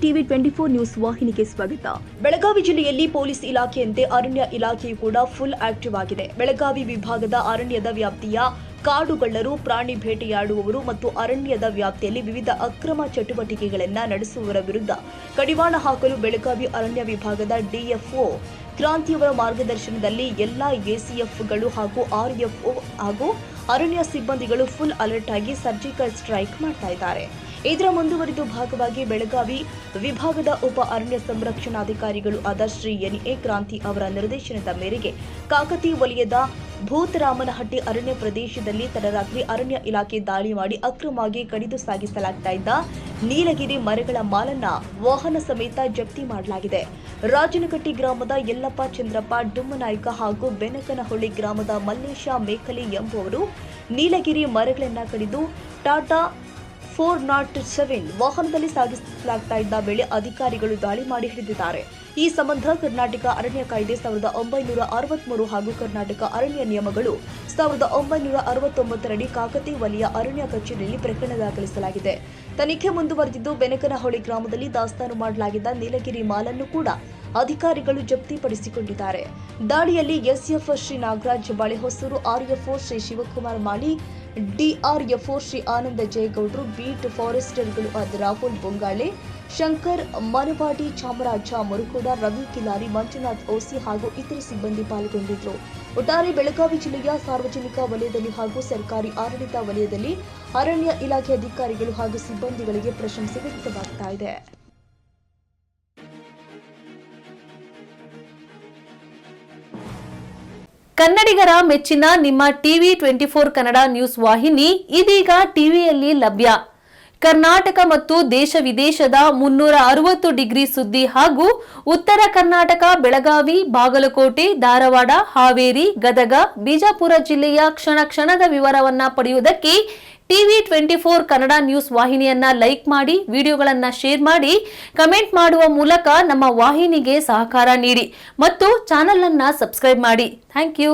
TV 24 news ವಾಹಿನಿಗೆ ಸ್ವಾಗತ. ಬೆಳಗಾವಿ ಜಿಲ್ಲೆಯಲ್ಲಿ ಪೊಲೀಸ್ ಇಲಾಖೆಯಂತೆ ಅರಣ್ಯ ಇಲಾಖೆಯು ಕೂಡ ಫುಲ್ ಆಕ್ಟಿವ್ ಆಗಿದೆ. ಬೆಳಗಾವಿ ವಿಭಾಗದ ಅರಣ್ಯದ ವ್ಯಾಪ್ತಿಯ ಕಾಡುಗಳ್ಳರು, ಪ್ರಾಣಿ ಬೇಟೆಯಾಡುವವರು ಮತ್ತು ಅರಣ್ಯದ ವ್ಯಾಪ್ತಿಯಲ್ಲಿ ವಿವಿಧ ಅಕ್ರಮ ಚಟುವಟಿಕೆಗಳನ್ನು ನಡೆಸುವವರ ವಿರುದ್ಧ ಕಡಿವಾಣ ಹಾಕಲು ಬೆಳಗಾವಿ ಅರಣ್ಯ ವಿಭಾಗದ ಡಿಎಫ್ಒ ಕ್ರಾಂತಿಯವರ ಮಾರ್ಗದರ್ಶನದಲ್ಲಿ ಎಲ್ಲಾ ಎಸಿಎಫ್ಗಳು ಹಾಗೂ ಆರ್ಎಫ್ಒ ಹಾಗೂ ಅರಣ್ಯ ಸಿಬ್ಬಂದಿಗಳು ಫುಲ್ ಅಲರ್ಟ್ ಆಗಿ ಸರ್ಜಿಕಲ್ ಸ್ಟ್ರೈಕ್ ಮಾಡ್ತಾ ಇದ್ದಾರೆ. ಇದರ ಮುಂದುವರಿದ ಭಾಗವಾಗಿ ಬೆಳಗಾವಿ ವಿಭಾಗದ ಉಪ ಅರಣ್ಯ ಸಂರಕ್ಷಣಾಧಿಕಾರಿಗಳು ಆದ ಶ್ರೀ ಎನ್ಎ ಕ್ರಾಂತಿ ಅವರ ನಿರ್ದೇಶನದ ಮೇರೆಗೆ ಕಾಕತಿ ವಲಯದ ಭೂತರಾಮನಹಟ್ಟಿ ಅರಣ್ಯ ಪ್ರದೇಶದಲ್ಲಿ ತಡರಾತ್ರಿ ಅರಣ್ಯ ಇಲಾಖೆ ದಾಳಿ ಮಾಡಿ ಅಕ್ರಮವಾಗಿ ಕಡಿದು ಸಾಗಿಸಲಾಗ್ತಾ ಇದ್ದ ನೀಲಗಿರಿ ಮರಗಳ ಮಾಲನ್ನ ವಾಹನ ಸಮೇತ ಜಪ್ತಿ ಮಾಡಲಾಗಿದೆ. ರಾಜನಕಟ್ಟಿ ಗ್ರಾಮದ ಯಲ್ಲಪ್ಪ ಚಂದ್ರಪ್ಪ ಡುಮ್ಮನಾಯ್ಕ ಹಾಗೂ ಬೆನಕನಹೊಳ್ಳಿ ಗ್ರಾಮದ ಮಲ್ಲೇಶ ಮೇಖಲೆ ಎಂಬುವರು ನೀಲಗಿರಿ ಮರಗಳನ್ನು ಕಡಿದು ಟಾಟಾ 407 ವಾಹನದಲ್ಲಿ ಸಾಗಿಸಲಾಗ್ತಾ ಇದ್ದ ವೇಳೆ ಅಧಿಕಾರಿಗಳು ದಾಳಿ ಮಾಡಿ ಹಿಡಿದಿದ್ದಾರೆ. ಈ ಸಂಬಂಧ ಕರ್ನಾಟಕ ಅರಣ್ಯ ಕಾಯ್ದೆ 1963 ಹಾಗೂ ಕರ್ನಾಟಕ ಅರಣ್ಯ ನಿಯಮಗಳು 1969 ರಡಿ ಕಾಕತಿ ವಲಯ ಅರಣ್ಯ ಕಚೇರಿಯಲ್ಲಿ ಪ್ರಕರಣ ದಾಖಲಿಸಲಾಗಿದೆ. ತನಿಖೆ ಮುಂದುವರೆದಿದ್ದು ಬೆನಕನಹೊಳಿ ಗ್ರಾಮದಲ್ಲಿ ದಾಸ್ತಾನು ಮಾಡಲಾಗಿದ್ದ ನೀಲಗಿರಿ ಮಾಲನ್ನು ಕೂಡ ಅಧಿಕಾರಿಗಳು ಜಪ್ತಿಪಡಿಸಿಕೊಂಡಿದ್ದಾರೆ. ದಾಳಿಯಲ್ಲಿ SF Shri Nagaraj Balehosur, RFO Shri Shivakumar Mali, DRFO Shri Ananda ಜಯಗೌಡರು, ಬೀಟ್ ಫಾರೆಸ್ಟರ್ಗಳು ಆದ ರಾಹುಲ್ ಬೊಂಗಾಳೆ, ಶಂಕರ್ ಮನವಾಡಿ, ಚಾಮರಾಜ ಮುರುಕೋಡ, ರವಿ ಕಿಲಾರಿ, ಮಂಜುನಾಥ್ ಓಸಿ ಹಾಗೂ ಇತರೆ ಸಿಬ್ಬಂದಿ ಪಾಲ್ಗೊಂಡಿದ್ದರು. ಒಟ್ಟಾರೆ ಬೆಳಗಾವಿ ಜಿಲ್ಲೆಯ ಸಾರ್ವಜನಿಕ ವಲಯದಲ್ಲಿ ಹಾಗೂ ಸರ್ಕಾರಿ ಆಡಳಿತ ವಲಯದಲ್ಲಿ ಅರಣ್ಯ ಇಲಾಖೆ ಅಧಿಕಾರಿಗಳು ಹಾಗೂ ಸಿಬ್ಬಂದಿಗಳಿಗೆ ಪ್ರಶಂಸೆ ವ್ಯಕ್ತವಾಗ್ತಾ ಇದೆ. ಕನ್ನಡಿಗರ ಮೆಚ್ಚಿನ ನಿಮ್ಮ ಟಿವಿ 24 ಕನ್ನಡ ನ್ಯೂಸ್ ವಾಹಿನಿ ಇದೀಗ ಟಿವಿಯಲ್ಲಿ ಲಭ್ಯ. ಕರ್ನಾಟಕ ಮತ್ತು ದೇಶ ವಿದೇಶದ 360 ಡಿಗ್ರಿ ಸುದ್ದಿ ಹಾಗೂ ಉತ್ತರ ಕರ್ನಾಟಕ, ಬೆಳಗಾವಿ, ಬಾಗಲಕೋಟೆ, ಧಾರವಾಡ, ಹಾವೇರಿ, ಗದಗ, ಬಿಜಾಪುರ ಜಿಲ್ಲೆಯ ಕ್ಷಣ ಕ್ಷಣದ ವಿವರವನ್ನ ಪಡೆಯುವುದಕ್ಕೆ ಟಿವಿ 24 ಕನ್ನಡ ನ್ಯೂಸ್ ವಾಹಿನಿಯನ್ನ ಲೈಕ್ ಮಾಡಿ, ವಿಡಿಯೋಗಳನ್ನ ಶೇರ್ ಮಾಡಿ, ಕಮೆಂಟ್ ಮಾಡುವ ಮೂಲಕ ನಮ್ಮ ವಾಹಿನಿಗೆ ಸಹಕಾರ ನೀಡಿ ಮತ್ತು ಚಾನೆಲ್ ಅನ್ನ ಸಬ್ಸ್ಕ್ರೈಬ್ ಮಾಡಿ. Thank you.